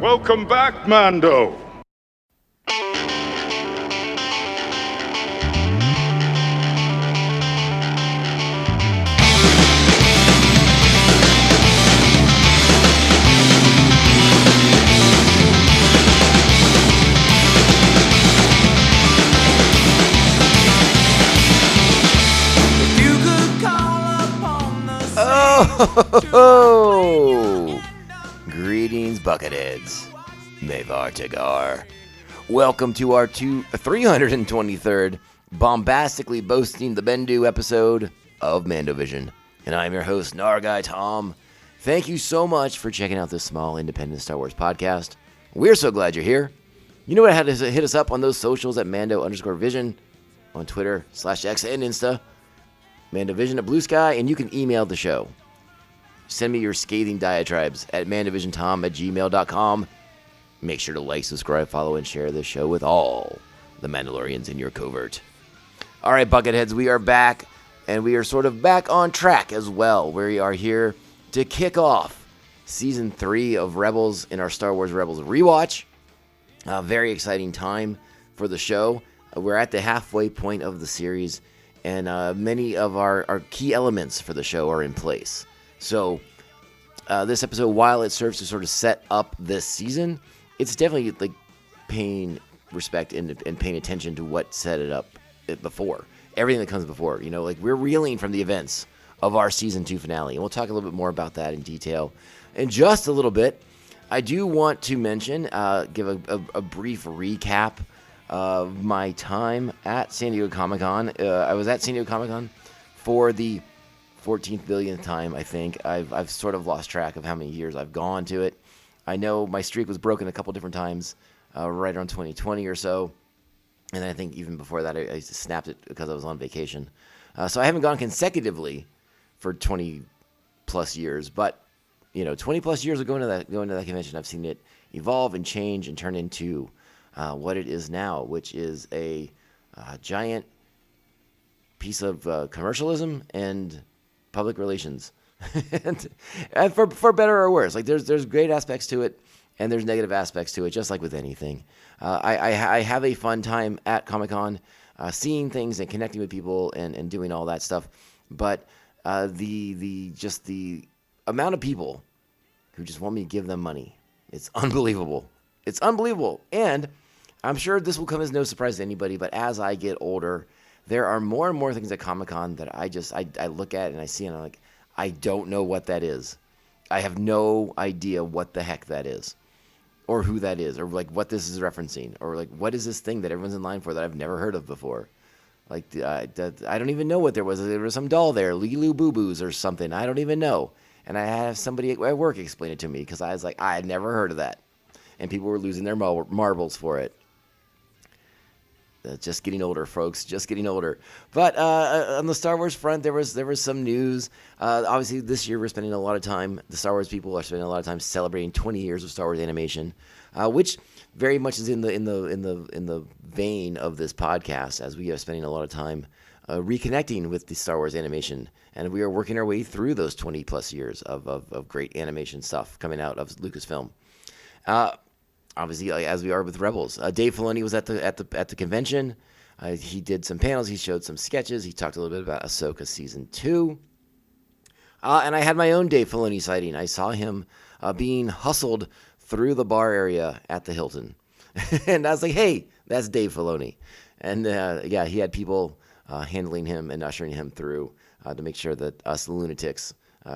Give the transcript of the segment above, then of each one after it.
Welcome back, Mando. Oh, greetings, Bucketheads. Mavar Tagar. Welcome to our 323rd, bombastically boasting the Bendu episode of Mandovision. And I'm your host, Nargai Tom. Thank you so much for checking out this small, independent Star Wars podcast. We're so glad you're here. You know what? How to hit us up on those socials at Mando_Vision on Twitter /X and Insta. Mandovision at Blue Sky, and you can email the show. Send me your scathing diatribes at mandovisiontom@gmail.com. Make sure to like, subscribe, follow, and share this show with all the Mandalorians in your covert. All right, Bucketheads, we are back, and we are sort of back on track as well. We are here to kick off Season 3 of Rebels in our Star Wars Rebels rewatch. A very exciting time for the show. We're at the halfway point of the series, and many of our key elements for the show are in place. So this episode, while it serves to sort of set up this season, it's definitely like paying respect and paying attention to what set it up before. Everything that comes before. You know, like we're reeling from the events of our Season 2 finale. And we'll talk a little bit more about that in detail in just a little bit. I do want to mention, give a brief recap of my time at San Diego Comic-Con. I was at San Diego Comic-Con for the 14th billionth time, I think. I've sort of lost track of how many years I've gone to it. I know my streak was broken a couple different times, right around 2020 or so. And I think even before that, I snapped it because I was on vacation. So I haven't gone consecutively for 20 plus years, but 20 plus years of going to that convention, I've seen it evolve and change and turn into what it is now, which is a giant piece of commercialism and public relations, and for better or worse. Like there's great aspects to it, and there's negative aspects to it, just like with anything. I have a fun time at Comic-Con, seeing things and connecting with people and doing all that stuff. But the amount of people who just want me to give them money, it's unbelievable. It's unbelievable, and I'm sure this will come as no surprise to anybody. But as I get older, there are more and more things at Comic-Con that I look at and I see and I'm like, I don't know what that is. I have no idea what the heck that is, or who that is, or like what this is referencing, or like what is this thing that everyone's in line for that I've never heard of before. Like I don't even know what there was. There was some doll there, Lilu Boo Boos or something. I don't even know. And I had somebody at work explain it to me because I was like, I had never heard of that, and people were losing their marbles for it. Just getting older, folks. Just getting older. But on the Star Wars front, there was some news. Obviously, this year we're spending a lot of time. The Star Wars people are spending a lot of time celebrating 20 years of Star Wars animation, which very much is in the vein of this podcast, as we are spending a lot of time reconnecting with the Star Wars animation, and we are working our way through those 20 plus years of great animation stuff coming out of Lucasfilm. Obviously, as we are with Rebels. Dave Filoni was at the convention. He did some panels. He showed some sketches. He talked a little bit about Ahsoka Season 2. And I had my own Dave Filoni sighting. I saw him being hustled through the bar area at the Hilton. And I was like, hey, that's Dave Filoni. And he had people handling him and ushering him through to make sure that us lunatics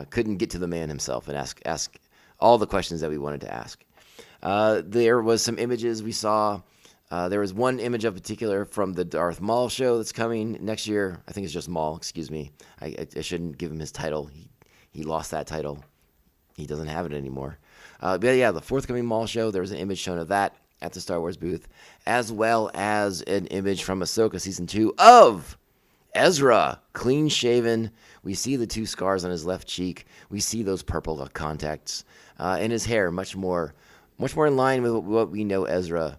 couldn't get to the man himself and ask all the questions that we wanted to ask. There was some images we saw. There was one image in particular from the Darth Maul show that's coming next year. I think it's just Maul, excuse me. I shouldn't give him his title. He lost that title. He doesn't have it anymore. But yeah, the forthcoming Maul show, there was an image shown of that at the Star Wars booth, as well as an image from Ahsoka Season 2 of Ezra, clean shaven. We see the 2 scars on his left cheek. We see those purple contacts, and his hair much more in line with what we know Ezra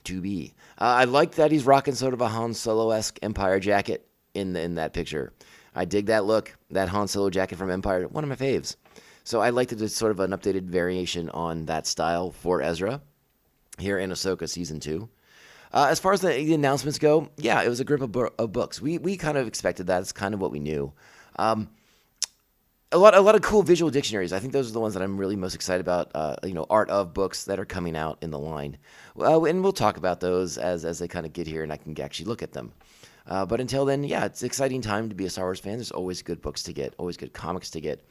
to be. I like that he's rocking sort of a Han Solo-esque Empire jacket in that picture. I dig that look, that Han Solo jacket from Empire, one of my faves. So I liked it as sort of an updated variation on that style for Ezra here in Ahsoka Season 2. As far as the announcements go, yeah, it was a group of books. We kind of expected that. It's kind of what we knew. A lot of cool visual dictionaries. I think those are the ones that I'm really most excited about. Art of books that are coming out in the line. And we'll talk about those as they kind of get here and I can actually look at them. But until then, yeah, it's an exciting time to be a Star Wars fan. There's always good books to get, always good comics to get.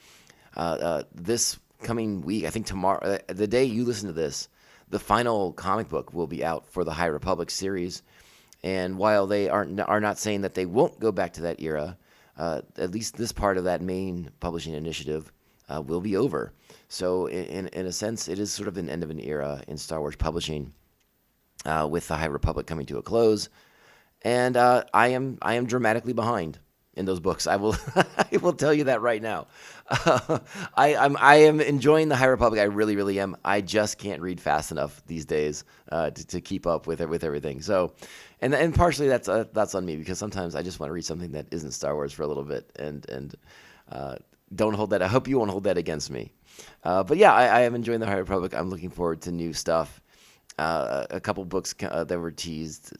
This coming week, I think tomorrow, the day you listen to this, the final comic book will be out for the High Republic series. And while they are not saying that they won't go back to that era, at least this part of that main publishing initiative will be over. So in a sense, it is sort of an end of an era in Star Wars publishing with the High Republic coming to a close. And I am dramatically behind in those books. I will I will tell you that right now. I am enjoying the High Republic. I really, really am. I just can't read fast enough these days to keep up with everything. So, and partially that's on me because sometimes I just want to read something that isn't Star Wars for a little bit. And don't hold that. I hope you won't hold that against me. But yeah, I am enjoying the High Republic. I'm looking forward to new stuff. A couple books that were teased.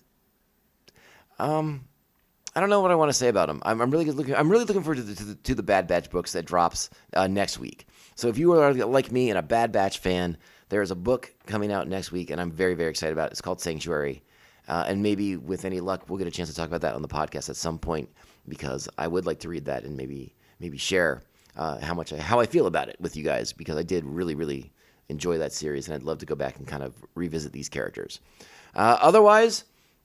I don't know what I want to say about them. I'm really looking forward to the Bad Batch books that drops next week. So if you are like me and a Bad Batch fan, there is a book coming out next week, and I'm very, very excited about it. It's called Sanctuary, and maybe with any luck, we'll get a chance to talk about that on the podcast at some point because I would like to read that and maybe share how I feel about it with you guys because I did really, really enjoy that series, and I'd love to go back and kind of revisit these characters. Otherwise.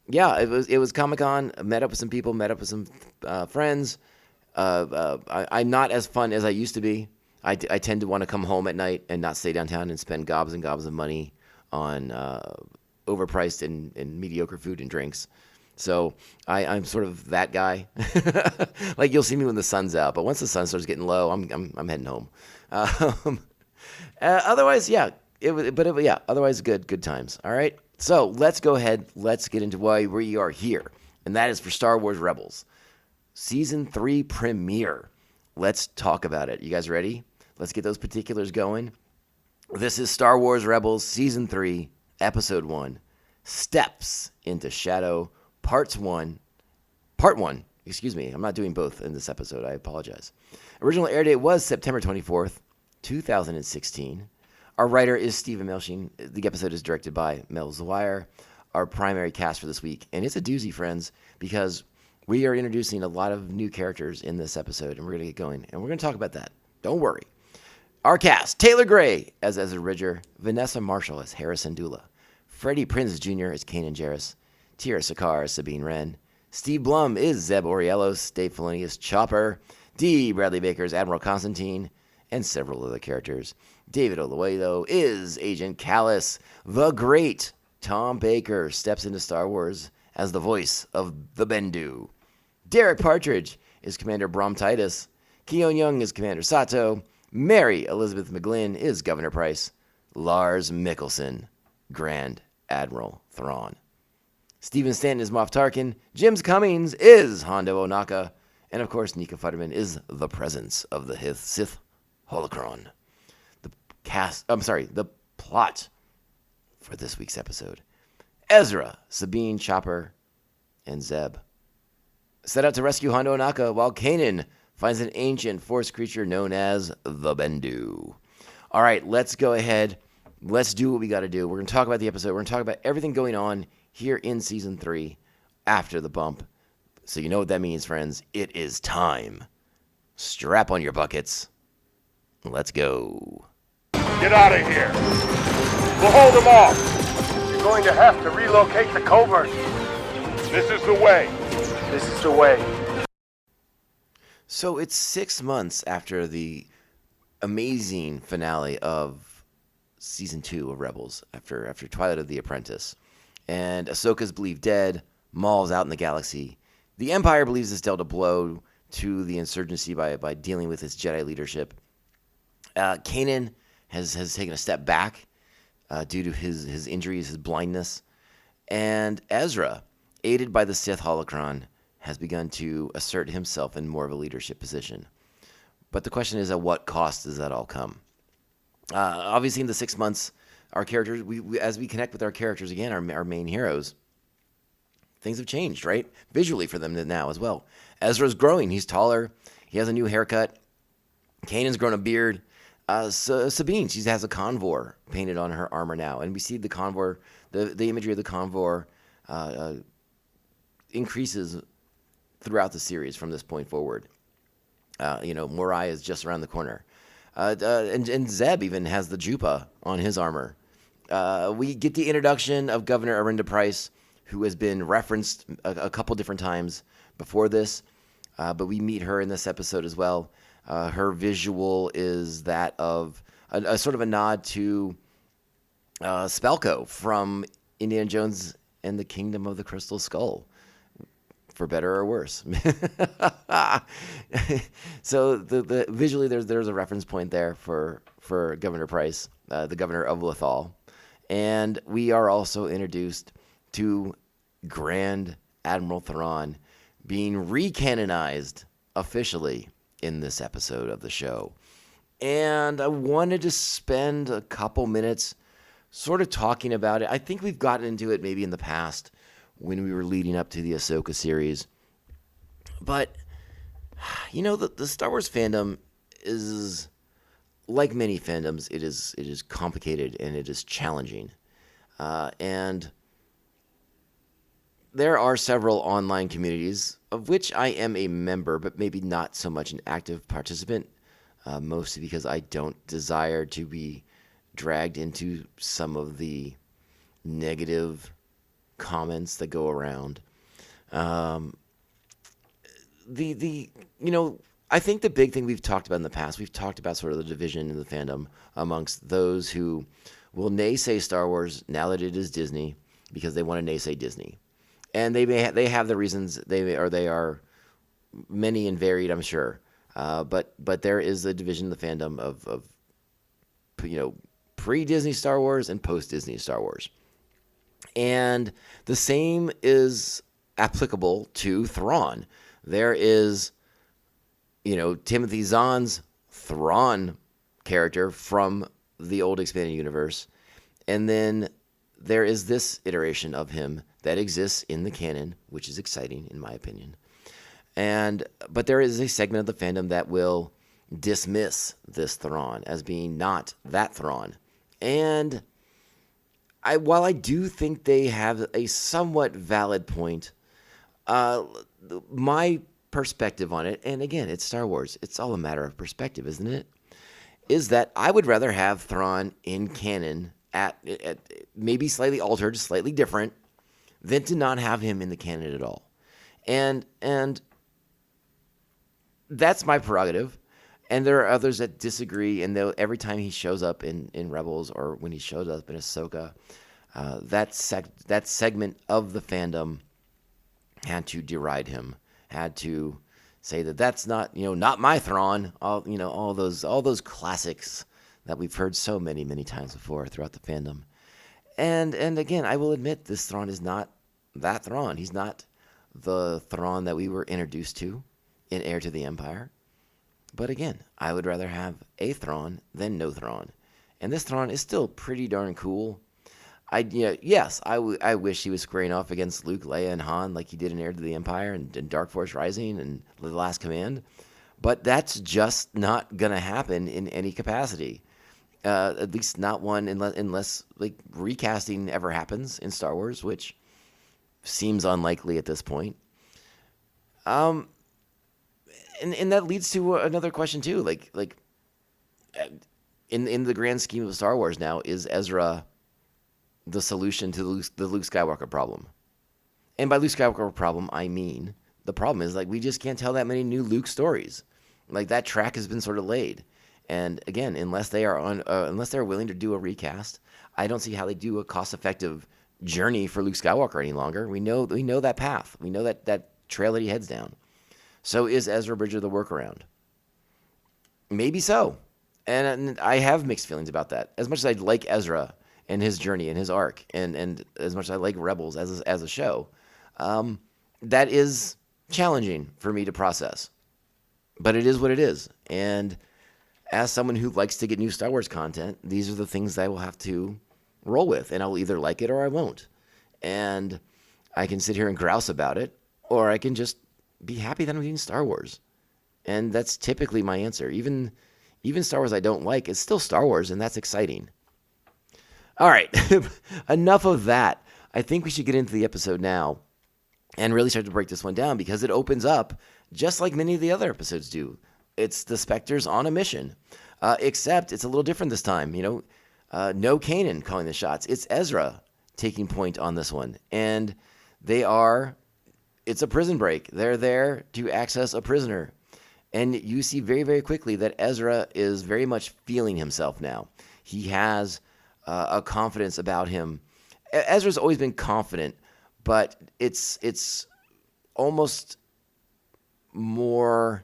Yeah, it was Comic-Con. Met up with some people, met up with some friends. I'm not as fun as I used to be. I tend to want to come home at night and not stay downtown and spend gobs and gobs of money on overpriced and mediocre food and drinks. So I'm sort of that guy. Like you'll see me when the sun's out, but once the sun starts getting low, I'm heading home. Otherwise, yeah, otherwise good times. All right. So let's go ahead. Let's get into why we are here, and that is for Star Wars Rebels, Season 3 premiere. Let's talk about it. You guys ready? Let's get those particulars going. This is Star Wars Rebels, Season 3, Episode 1, Steps into Shadow, Part 1. Excuse me. I'm not doing both in this episode. I apologize. Original air date was September 24th, 2016. Our writer is Stephen Melching. The episode is directed by Mel Zwire, our primary cast for this week. And it's a doozy, friends, because we are introducing a lot of new characters in this episode, and we're going to get going. And we're going to talk about that. Don't worry. Our cast, Taylor Gray as Ezra Bridger, Vanessa Marshall as Harrison Dula, Freddie Prinze Jr. as Kanan Jarrus, Tira Sakar as Sabine Wren, Steve Blum is Zeb Orielos, Dave Filoni is Chopper, D. Bradley Baker is Admiral Constantine, and several other characters. David Oluwayo is Agent Callus. The great Tom Baker steps into Star Wars as the voice of the Bendu. Derek Partridge is Commander Brom Titus. Keon Young is Commander Sato. Mary Elizabeth McGlynn is Governor Price. Lars Mikkelsen, Grand Admiral Thrawn. Stephen Stanton is Moff Tarkin. James Cummings is Hondo Onaka. And of course, Nika Futterman is the presence of the Sith holocron. The plot for this week's episode. Ezra, Sabine, Chopper, and Zeb set out to rescue Hondo Onaka while Kanan finds an ancient force creature known as the Bendu. All right, let's go ahead. Let's do what we got to do. We're going to talk about the episode. We're going to talk about everything going on here in Season 3 after the bump. So you know what that means, friends. It is time. Strap on your buckets. Let's go. Get out of here. We'll hold them off. You're going to have to relocate the covert. This is the way. This is the way. So it's 6 months after the amazing finale of Season 2 of Rebels, after Twilight of the Apprentice. And Ahsoka's believed dead. Maul's out in the galaxy. The Empire believes it's dealt a blow to the insurgency by dealing with its Jedi leadership. Kanan has taken a step back due to his injuries, his blindness. And Ezra, aided by the Sith holocron, has begun to assert himself in more of a leadership position. But the question is, at what cost does that all come? Obviously, in the 6 months, our characters, as we connect with our characters again, our main heroes, things have changed, right? Visually for them now as well. Ezra's growing. He's taller. He has a new haircut. Kanan's grown a beard. Sabine, she has a convor painted on her armor now. And we see the convor, the imagery of the convor increases throughout the series from this point forward. Morai is just around the corner. And Zeb even has the Jupa on his armor. We get the introduction of Governor Arinda Price, who has been referenced a couple different times before this, but we meet her in this episode as well. Her visual is that of a sort of a nod to Spelko from Indiana Jones and the Kingdom of the Crystal Skull, for better or worse. So the visually there's a reference point there for Governor Price, the governor of Lothal. And we are also introduced to Grand Admiral Thrawn being recanonized officially in this episode of the show. And I wanted to spend a couple minutes sort of talking about it. I think we've gotten into it maybe in the past when we were leading up to the Ahsoka series. But, the Star Wars fandom is, like many fandoms, it is complicated and it is challenging. And there are several online communities, of which I am a member, but maybe not so much an active participant, mostly because I don't desire to be dragged into some of the negative comments that go around. I think the big thing we've talked about in the past, we've talked about sort of the division in the fandom amongst those who will naysay Star Wars now that it is Disney because they want to naysay Disney. And they have the reasons they are many and varied, I'm sure. But there is a division in the fandom of pre-Disney Star Wars and post-Disney Star Wars. And the same is applicable to Thrawn. There is, Timothy Zahn's Thrawn character from the old expanded universe. And then there is this iteration of him that exists in the canon, which is exciting in my opinion. But there is a segment of the fandom that will dismiss this Thrawn as being not that Thrawn. And while I do think they have a somewhat valid point, my perspective on it, and again, it's Star Wars, it's all a matter of perspective, isn't it? Is that I would rather have Thrawn in canon at maybe slightly altered, slightly different, than to not have him in the canon at all. And that's my prerogative. And there are others that disagree, and every time he shows up in Rebels or when he shows up in Ahsoka, that segment of the fandom had to deride him, had to say that that's not my Thrawn. All those classics that we've heard so many times before throughout the fandom. And again, I will admit this Thrawn is not that Thrawn. He's not the Thrawn that we were introduced to in Heir to the Empire. But again, I would rather have a Thrawn than no Thrawn. And this Thrawn is still pretty darn cool. I wish he was squaring off against Luke, Leia, and Han like he did in Heir to the Empire and Dark Force Rising and The Last Command. But that's just not going to happen in any capacity. At least not one unless like recasting ever happens in Star Wars, which seems unlikely at this point. And that leads to another question too. Like in the grand scheme of Star Wars now, is Ezra the solution to the Luke Skywalker problem? And by Luke Skywalker problem, I mean the problem is we just can't tell that many new Luke stories. Like that track has been sort of laid. And again, unless they're willing to do a recast, I don't see how they do a cost-effective journey for Luke Skywalker any longer. We know that path. We know that trail that he heads down. So is Ezra Bridger the workaround? Maybe so. And I have mixed feelings about that. As much as I like Ezra and his journey and his arc, and as much as I like Rebels as a show, that is challenging for me to process. But it is what it is. And as someone who likes to get new Star Wars content, these are the things that I will have to roll with. And I'll either like it or I won't. And I can sit here and grouse about it, or I can just be happy that I'm getting Star Wars. And that's typically my answer. Even Star Wars I don't like, it's still Star Wars, and that's exciting. All right, enough of that. I think we should get into the episode now and really start to break this one down, because it opens up just like many of the other episodes do. It's the Spectres on a mission, except it's a little different this time. No Kanan calling the shots. It's Ezra taking point on this one. And it's a prison break. They're there to access a prisoner. And you see very, very quickly that Ezra is very much feeling himself now. He has a confidence about him. Ezra's always been confident, but it's almost more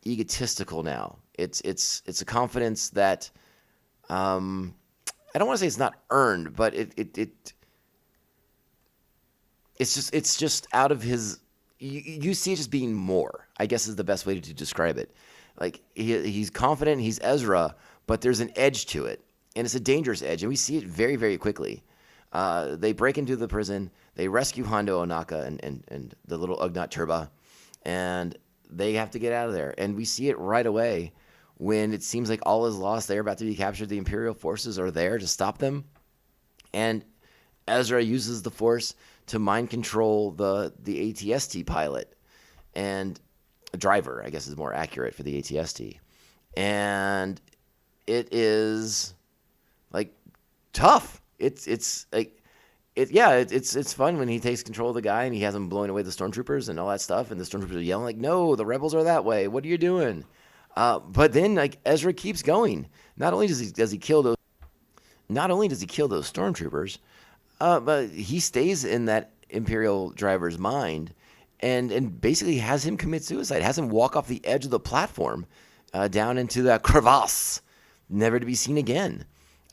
egotistical now. It's a confidence that I don't want to say it's not earned, but it's just out of his. You see it just being more, I guess is the best way to describe it. Like he's confident, he's Ezra, but there's an edge to it, and it's a dangerous edge, and we see it very, very quickly. They break into the prison, they rescue Hondo Ohnaka and the little Ugnaught Turba, and they have to get out of there. And we see it right away when it seems like all is lost. They're about to be captured. The Imperial forces are there to stop them, and Ezra uses the Force to mind control the ATST pilot and driver, I guess is more accurate for the ATST. And it is like tough. It's fun when he takes control of the guy and he has him blowing away the stormtroopers and all that stuff, and the stormtroopers are yelling like, "No, the rebels are that way. What are you doing?" But then like Ezra keeps going. Not only does he kill those stormtroopers, but he stays in that Imperial driver's mind and basically has him commit suicide, has him walk off the edge of the platform down into that crevasse, never to be seen again.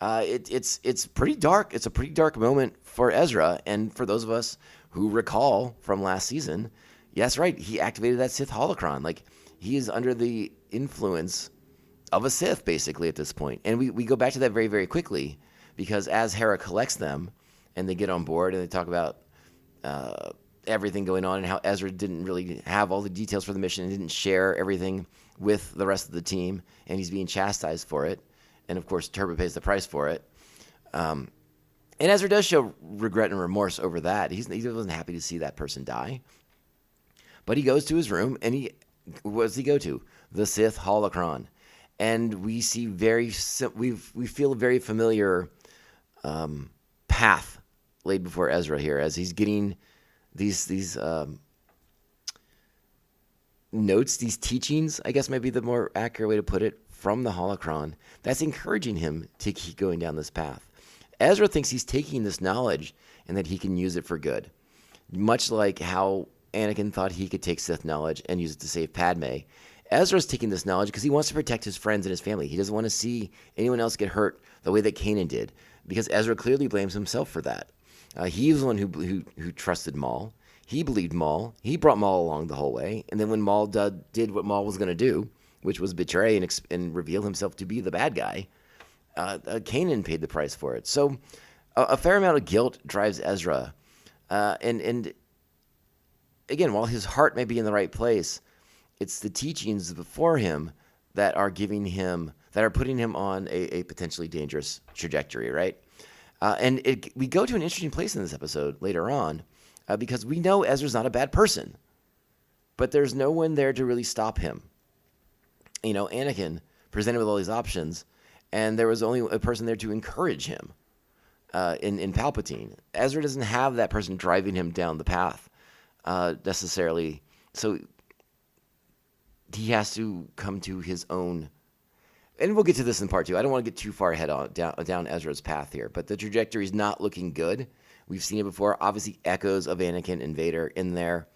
It's pretty dark. It's a pretty dark moment for Ezra, and for those of us who recall from last season, yes, right, he activated that Sith holocron. Like, he is under the influence of a Sith, basically, at this point. And we go back to that very, very quickly, because as Hera collects them, and they get on board, and they talk about everything going on and how Ezra didn't really have all the details for the mission and didn't share everything with the rest of the team, and he's being chastised for it. And, of course, Turbo pays the price for it. And Ezra does show regret and remorse over that. He wasn't happy to see that person die. But he goes to his room, and what does he go to? The Sith holocron. And we see we feel a very familiar path laid before Ezra here, as he's getting these notes, these teachings, I guess might be the more accurate way to put it, from the holocron, that's encouraging him to keep going down this path. Ezra thinks he's taking this knowledge and that he can use it for good, much like how Anakin thought he could take Sith knowledge and use it to save Padme. Ezra's taking this knowledge because he wants to protect his friends and his family. He doesn't want to see anyone else get hurt the way that Kanan did, because Ezra clearly blames himself for that. He was the one who trusted Maul. He believed Maul. He brought Maul along the whole way. And then when Maul did what Maul was going to do, which was betray and reveal himself to be the bad guy, Kanan paid the price for it. So a fair amount of guilt drives Ezra. And again, while his heart may be in the right place, it's the teachings before him that are putting him on a potentially dangerous trajectory, right? And we go to an interesting place in this episode later on, because we know Ezra's not a bad person, but there's no one there to really stop him. Anakin presented with all these options, and there was only a person there to encourage him in Palpatine. Ezra doesn't have that person driving him down the path necessarily, so he has to come to his own. And we'll get to this in part two. I don't want to get too far ahead down Ezra's path here, but the trajectory is not looking good. We've seen it before. Obviously, echoes of Anakin and Vader in there.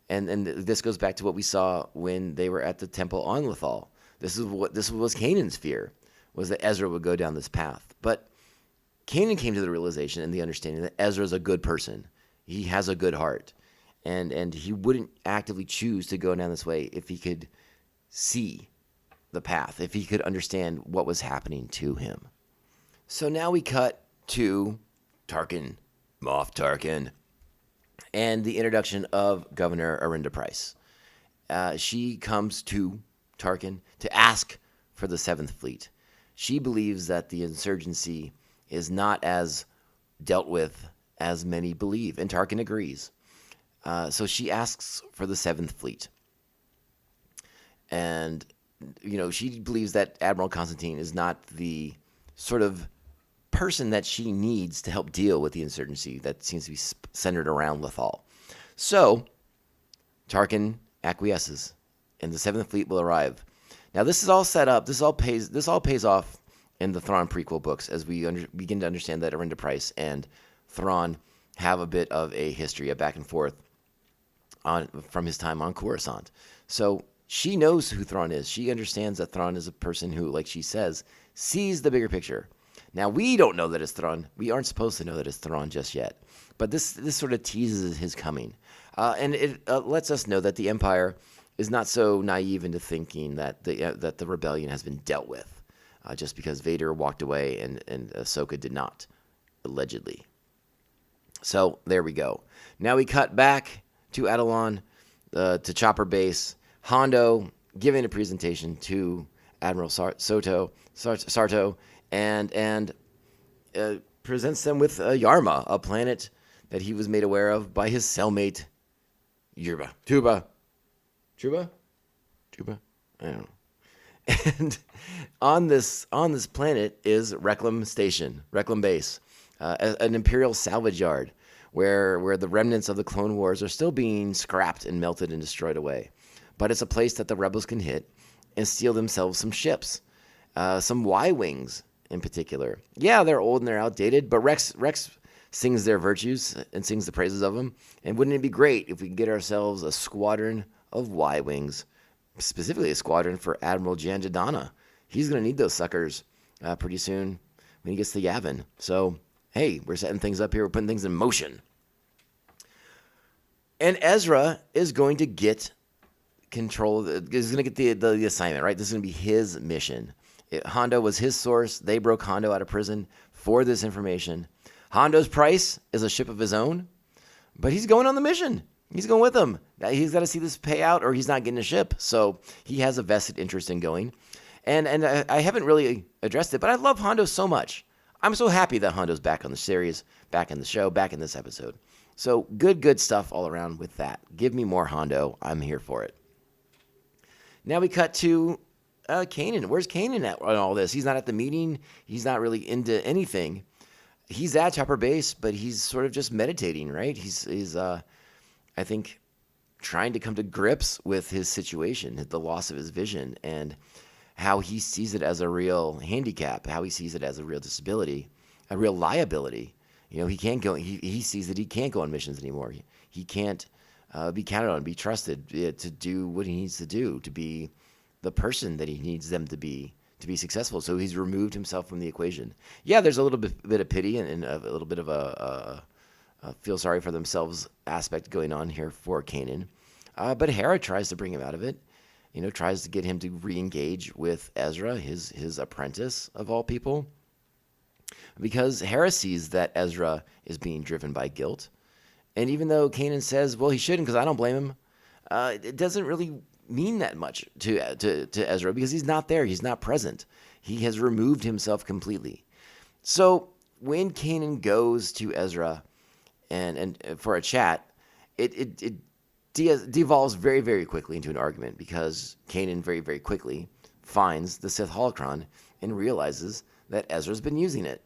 And this goes back to what we saw when they were at the temple on Lothal. This was Kanan's fear, was that Ezra would go down this path. But Kanan came to the realization and the understanding that Ezra's a good person. He has a good heart. And he wouldn't actively choose to go down this way if he could see the path, if he could understand what was happening to him. So now we cut to Tarkin, Moff Tarkin, and the introduction of Governor Arinda Price. She comes to Tarkin to ask for the 7th Fleet. She believes that the insurgency is not as dealt with as many believe, and Tarkin agrees. So she asks for the 7th Fleet. And, she believes that Admiral Constantine is not the sort of person that she needs to help deal with the insurgency that seems to be centered around Lothal. So Tarkin acquiesces, and the 7th Fleet will arrive. Now, this is all set up. This all pays off in the Thrawn prequel books as we begin to understand that Arinda Price and Thrawn have a bit of a history, a back and forth from his time on Coruscant. So she knows who Thrawn is. She understands that Thrawn is a person who, like she says, sees the bigger picture. Now, we don't know that it's Thrawn. We aren't supposed to know that it's Thrawn just yet. But this sort of teases his coming. And it lets us know that the Empire is not so naive into thinking that the rebellion has been dealt with just because Vader walked away and Ahsoka did not, allegedly. So there we go. Now we cut back to Atollon, to Chopper Base. Hondo giving a presentation to Admiral Sarto, and presents them with Yarma, a planet that he was made aware of by his cellmate, Tuba. I don't know. And on this planet is Reclam Base, an Imperial salvage yard where the remnants of the Clone Wars are still being scrapped and melted and destroyed away. But it's a place that the rebels can hit and steal themselves some ships, some Y-Wings in particular. Yeah, they're old and they're outdated, but Rex sings their virtues and sings the praises of them. And wouldn't it be great if we could get ourselves a squadron of Y-Wings, specifically a squadron for Admiral Jan Jadana? He's going to need those suckers pretty soon when he gets to Yavin. So, hey, we're setting things up here. We're putting things in motion. And Ezra is going to get control. Is going to get the assignment, right? This is going to be his mission. Hondo was his source. They broke Hondo out of prison for this information. Hondo's price is a ship of his own, but he's going on the mission. He's going with them. He's got to see this pay out or he's not getting a ship. So he has a vested interest in going. And I haven't really addressed it, but I love Hondo so much. I'm so happy that Hondo's back on the series, back in the show, back in this episode. So good stuff all around with that. Give me more Hondo. I'm here for it. Now we cut to Kanan. Where's Kanan at on all this? He's not at the meeting. He's not really into anything. He's at Chopper Base, but he's sort of just meditating, right? He's I think, trying to come to grips with his situation, the loss of his vision, and how he sees it as a real handicap, how he sees it as a real disability, a real liability. He can't go. He sees that he can't go on missions anymore. He can't be counted on, be trusted to do what he needs to do, to be the person that he needs them to be successful. So he's removed himself from the equation. Yeah, there's a little bit of pity and a little bit of a feel sorry for themselves aspect going on here for Kanan. But Hera tries to bring him out of it, tries to get him to re-engage with Ezra, his apprentice of all people, because Hera sees that Ezra is being driven by guilt. And even though Kanan says, well, he shouldn't because I don't blame him, it doesn't really mean that much to Ezra because he's not there. He's not present. He has removed himself completely. So when Kanan goes to Ezra and for a chat, it devolves very, very quickly into an argument because Kanan very, very quickly finds the Sith holocron and realizes that Ezra's been using it.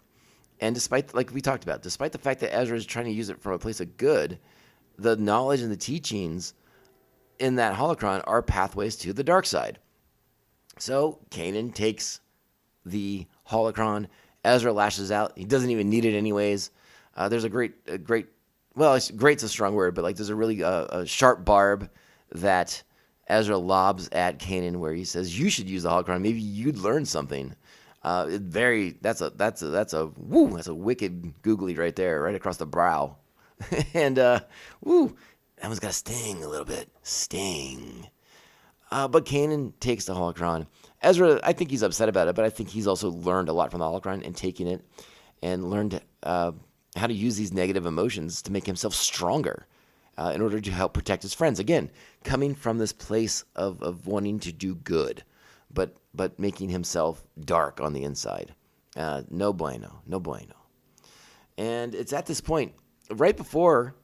And despite, like we talked about, despite the fact that Ezra is trying to use it from a place of good, the knowledge and the teachings in that holocron are pathways to the dark side. So Kanan takes the holocron. Ezra lashes out. He doesn't even need it anyways. There's a great, well, great's a strong word, but like there's a really a sharp barb that Ezra lobs at Kanan where he says, you should use the holocron. Maybe you'd learn something. That's a wicked googly right there, right across the brow. And, that one's got to sting a little bit. Sting. But Kanan takes the holocron. Ezra, I think he's upset about it, but I think he's also learned a lot from the holocron and taking it and learned how to use these negative emotions to make himself stronger in order to help protect his friends. Again, coming from this place of wanting to do good, but making himself dark on the inside. No bueno, no bueno. And it's at this point, right before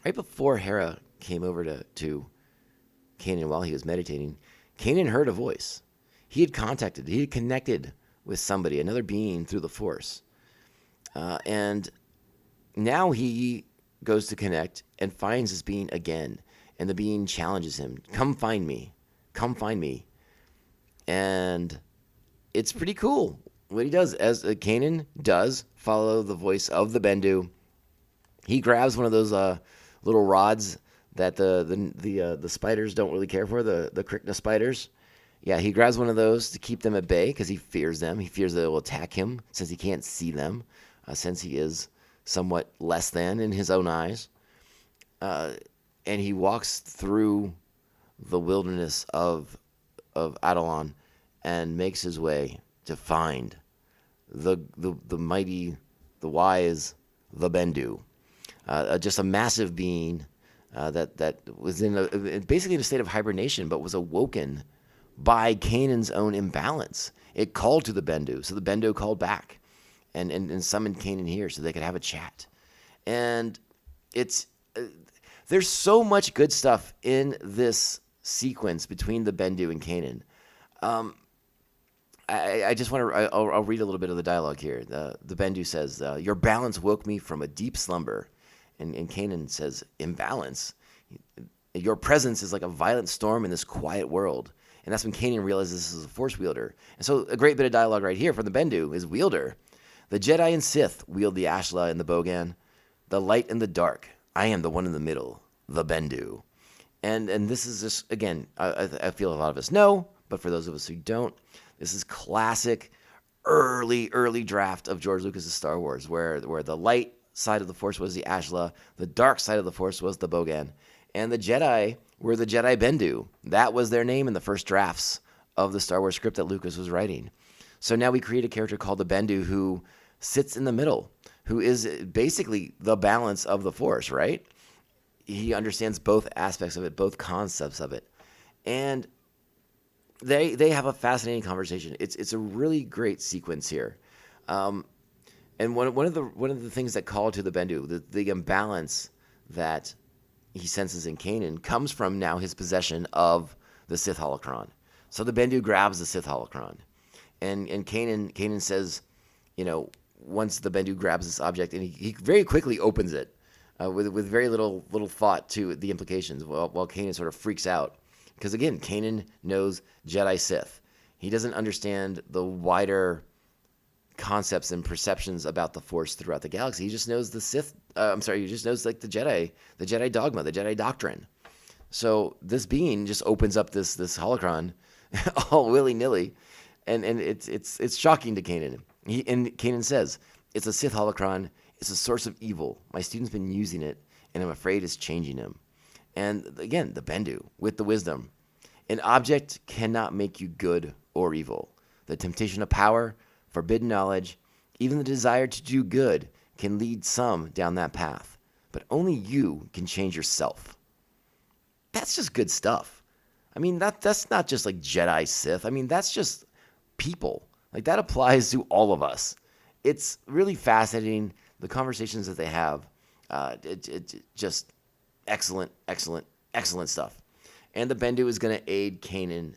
Hera came over to Kanan while he was meditating, Kanan heard a voice. He had connected with somebody, another being through the Force. And now he goes to connect and finds this being again. And the being challenges him, come find me. Come find me. And it's pretty cool what he does. As Kanan does follow the voice of the Bendu, he grabs one of those little rods that the spiders don't really care for, the Krykna spiders. Yeah, he grabs one of those to keep them at bay because he fears them. He fears they will attack him since he can't see them, since he is somewhat less than in his own eyes. And he walks through the wilderness of Adalon and makes his way to find the mighty, the wise, the Bendu. Just a massive being that was basically in a state of hibernation, but was awoken by Kanan's own imbalance. It called to the Bendu, so the Bendu called back and summoned Kanan here so they could have a chat. And it's there's so much good stuff in this sequence between the Bendu and Kanan. I just want to. I'll read a little bit of the dialogue here. The Bendu says, "Your balance woke me from a deep slumber," and Kanan says, "Imbalance. Your presence is like a violent storm in this quiet world." And that's when Kanan realizes this is a Force wielder. And so a great bit of dialogue right here from the Bendu is wielder. The Jedi and Sith wield the Ashla and the Bogan. The light and the dark. I am the one in the middle, the Bendu. And this is just, again, I feel a lot of us know, but for those of us who don't, this is classic early draft of George Lucas's Star Wars, where the light side of the Force was the Ashla, the dark side of the Force was the Bogan, and the Jedi were the Jedi Bendu. That was their name in the first drafts of the Star Wars script that Lucas was writing. So now we create a character called the Bendu who sits in the middle, who is basically the balance of the Force, right? He understands both aspects of it, both concepts of it. And they have a fascinating conversation. It's a really great sequence here. And one of the things that call to the Bendu, the imbalance that he senses in Kanan, comes from now his possession of the Sith holocron. So the Bendu grabs the Sith holocron, and Kanan says, once the Bendu grabs this object, and he very quickly opens it with very little thought to the implications. While Kanan sort of freaks out, because again, Kanan knows Jedi Sith. He doesn't understand the wider concepts and perceptions about the Force throughout the galaxy. He just knows the Sith. He just knows like the Jedi dogma, the Jedi doctrine. So this being just opens up this holocron all willy nilly, and it's shocking to Kanan. And Kanan says, "It's a Sith holocron. It's a source of evil. My student's been using it, and I'm afraid it's changing him." And again, the Bendu with the wisdom. An object cannot make you good or evil. The temptation of power, forbidden knowledge, even the desire to do good can lead some down that path. But only you can change yourself. That's just good stuff. I mean, that's not just like Jedi Sith. I mean, that's just people. Like, that applies to all of us. It's really fascinating, the conversations that they have. It just excellent stuff. And the Bendu is going to aid Kanan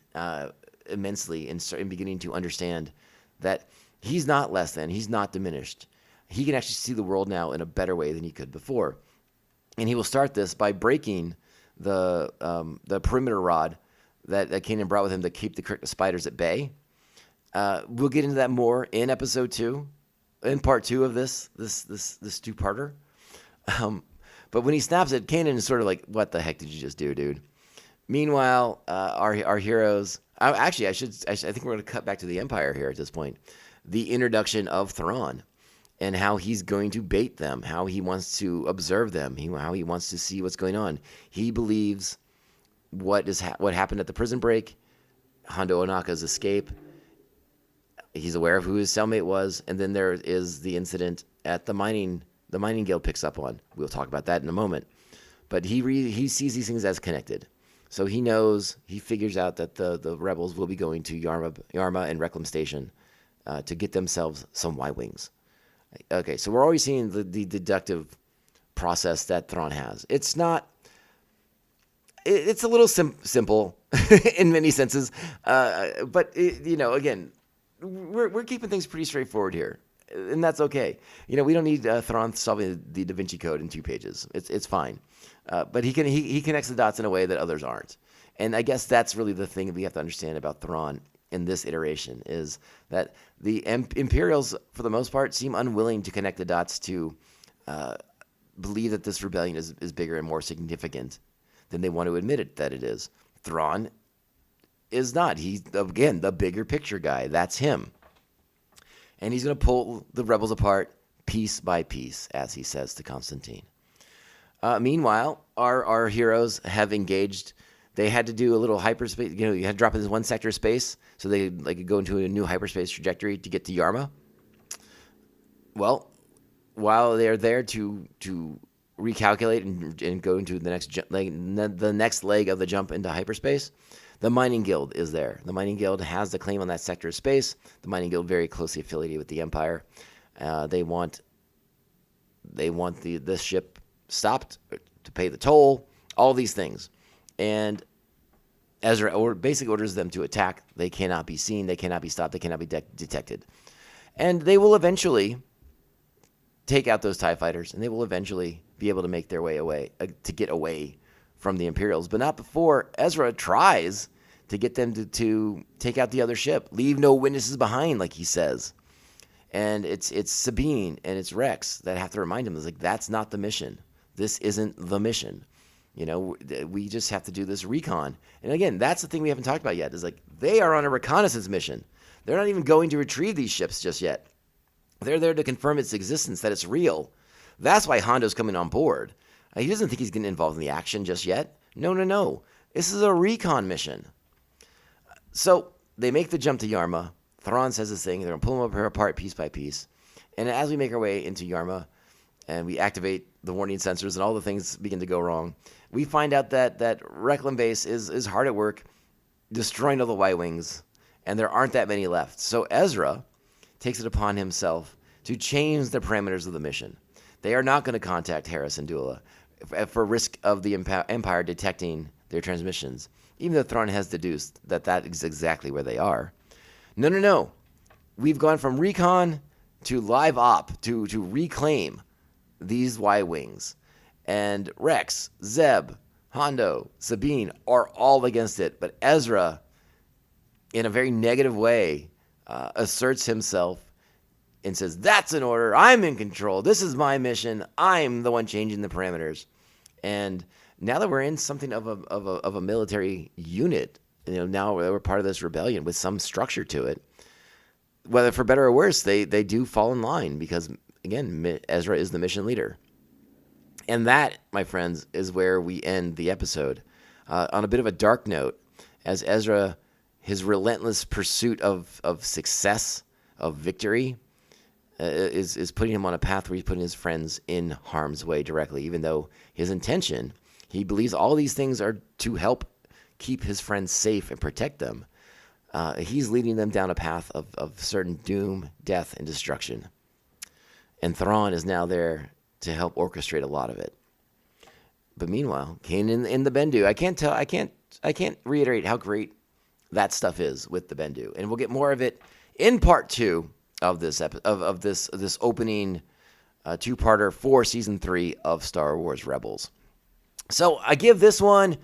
immensely in beginning to understand that he's not less than, he's not diminished. He can actually see the world now in a better way than he could before. And he will start this by breaking the perimeter rod that Kanan brought with him to keep the Krykna spiders at bay. We'll get into that more in episode 2, in part 2 of this two-parter. But when he snaps it, Kanan is sort of like, "What the heck did you just do, dude?" Meanwhile, our heroes. I think we're going to cut back to the Empire here at this point. The introduction of Thrawn and how he's going to bait them, how he wants to observe them, how he wants to see what's going on. He believes what happened at the prison break, Hondo Ohnaka's escape. He's aware of who his cellmate was, and then there is the incident at the mining guild picks up on. We'll talk about that in a moment. But he sees these things as connected. So he figures out that the rebels will be going to Yarma and Reclam Station to get themselves some Y-Wings. Okay, so we're already seeing the deductive process that Thrawn has. It's not... It's a little simple in many senses, but again, we're keeping things pretty straightforward here, and that's okay. We don't need Thrawn solving the Da Vinci Code in 2 pages. It's fine, but he connects the dots in a way that others aren't, and I guess that's really the thing we have to understand about Thrawn in this iteration is that the Imperials, for the most part, seem unwilling to connect the dots to believe that this rebellion is bigger and more significant than they want to admit that it is. Thrawn is not. He's, again, the bigger picture guy. That's him. And he's going to pull the rebels apart piece by piece, as he says to Constantine. Meanwhile, our heroes have engaged. They had to do a little hyperspace. You had to drop in this one sector of space so they could go into a new hyperspace trajectory to get to Yarma. Well, while they're there to recalculate and go into the next leg of the jump into hyperspace, the Mining Guild is there. The Mining Guild has the claim on that sector of space. The Mining Guild very closely affiliated with the Empire. They want the ship stopped to pay the toll. All these things, and Ezra basically orders them to attack. They cannot be seen. They cannot be stopped. They cannot be detected, and they will eventually take out those TIE fighters, and they will eventually be able to make their way away, to get away from the Imperials, but not before Ezra tries to get them to take out the other ship. Leave no witnesses behind, like he says. And it's Sabine and it's Rex that have to remind him, that's not the mission. This isn't the mission. We just have to do this recon. And again, that's the thing we haven't talked about yet, is they are on a reconnaissance mission. They're not even going to retrieve these ships just yet. They're there to confirm its existence, that it's real. That's why Hondo's coming on board. He doesn't think he's getting involved in the action just yet. No. This is a recon mission. So they make the jump to Yarma. Thrawn says this thing. They're going to pull them apart piece by piece. And as we make our way into Yarma and we activate the warning sensors and all the things begin to go wrong, we find out that Reclam Base is hard at work destroying all the Y-Wings, and there aren't that many left. So Ezra takes it upon himself to change the parameters of the mission. They are not going to contact Harris and Dula for risk of the Empire detecting their transmissions, even though Thrawn has deduced that is exactly where they are. No. We've gone from recon to live op to reclaim these Y-Wings. And Rex, Zeb, Hondo, Sabine are all against it. But Ezra, in a very negative way, asserts himself and says, that's an order. I'm in control. This is my mission. I'm the one changing the parameters. And now that we're in something of a military unit, now we're part of this rebellion with some structure to it. Whether for better or worse, they do fall in line because, again, Ezra is the mission leader. And that, my friends, is where we end the episode on a bit of a dark note, as Ezra, his relentless pursuit of success, of victory, is putting him on a path where he's putting his friends in harm's way directly, even though his intention, he believes all these things are to help keep his friends safe and protect them. He's leading them down a path of certain doom, death, and destruction. And Thrawn is now there to help orchestrate a lot of it. But meanwhile, Kanan in the Bendu, I can't reiterate how great that stuff is with the Bendu, and we'll get more of it in part 2 of this this opening 2-parter for season 3 of Star Wars Rebels. So I give this one,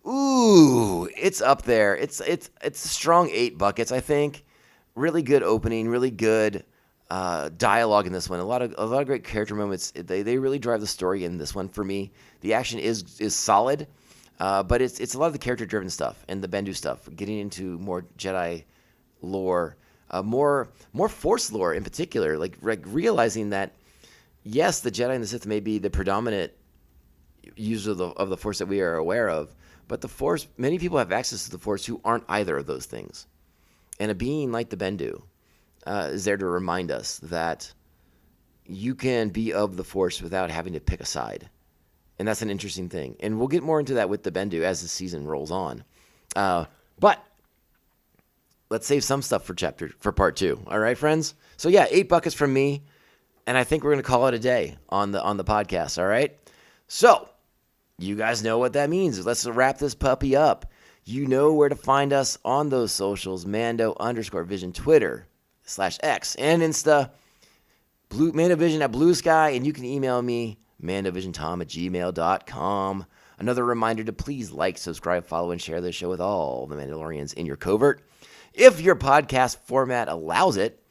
it's up there. It's a strong 8 buckets, I think. Really good opening, really good dialogue in this one. A lot of great character moments. They really drive the story in this one for me. The action is solid, but it's a lot of the character driven stuff and the Bendu stuff, getting into more Jedi lore, more Force lore in particular, like realizing that yes, the Jedi and the Sith may be the predominant user of the Force that we are aware of. But the Force, many people have access to the Force who aren't either of those things. And a being like the Bendu is there to remind us that you can be of the Force without having to pick a side. And that's an interesting thing. And we'll get more into that with the Bendu as the season rolls on. But let's save some stuff for part 2. All right, friends? So yeah, 8 buckets from me. And I think we're going to call it a day on the podcast. All right? So you guys know what that means. Let's wrap this puppy up. You know where to find us on those socials. Mando_Vision, Twitter /X and Insta. Mandovision at Blue Sky. And you can email me, mandovisiontom@gmail.com. Another reminder to please like, subscribe, follow, and share this show with all the Mandalorians in your covert. If your podcast format allows it,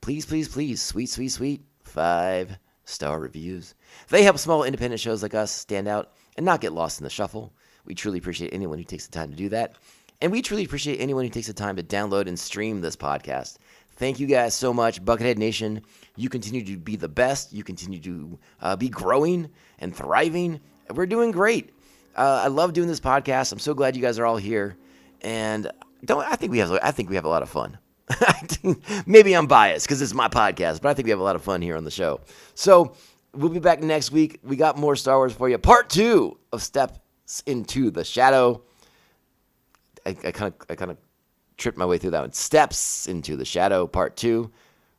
please, sweet 5-star reviews. They help small independent shows like us stand out and not get lost in the shuffle. We truly appreciate anyone who takes the time to do that. And we truly appreciate anyone who takes the time to download and stream this podcast. Thank you guys so much. Buckethead Nation, you continue to be the best. You continue to be growing and thriving. We're doing great. I love doing this podcast. I'm so glad you guys are all here. And I think we have a lot of fun. Maybe I'm biased because it's my podcast, but I think we have a lot of fun here on the show. So we'll be back next week. We got more Star Wars for you. Part 2 of Steps into the Shadow. I kind of tripped my way through that one. Steps into the Shadow, Part 2.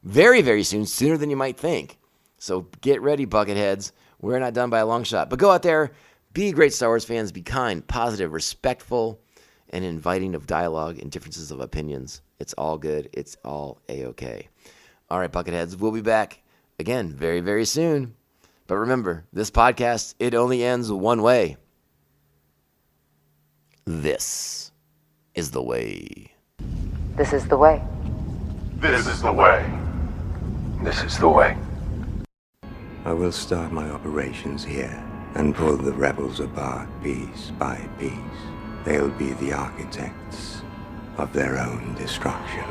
Very, very soon, sooner than you might think. So get ready, Bucketheads. We're not done by a long shot. But go out there, be great Star Wars fans, be kind, positive, respectful, and inviting of dialogue and differences of opinions. It's all good. It's all A-okay. All right, Bucketheads, we'll be back again very, very soon. But remember, this podcast, it only ends one way. This is the way. This is the way. This is the way. This is the way. I will start my operations here and pull the rebels apart piece by piece. They'll be the architects of their own destruction.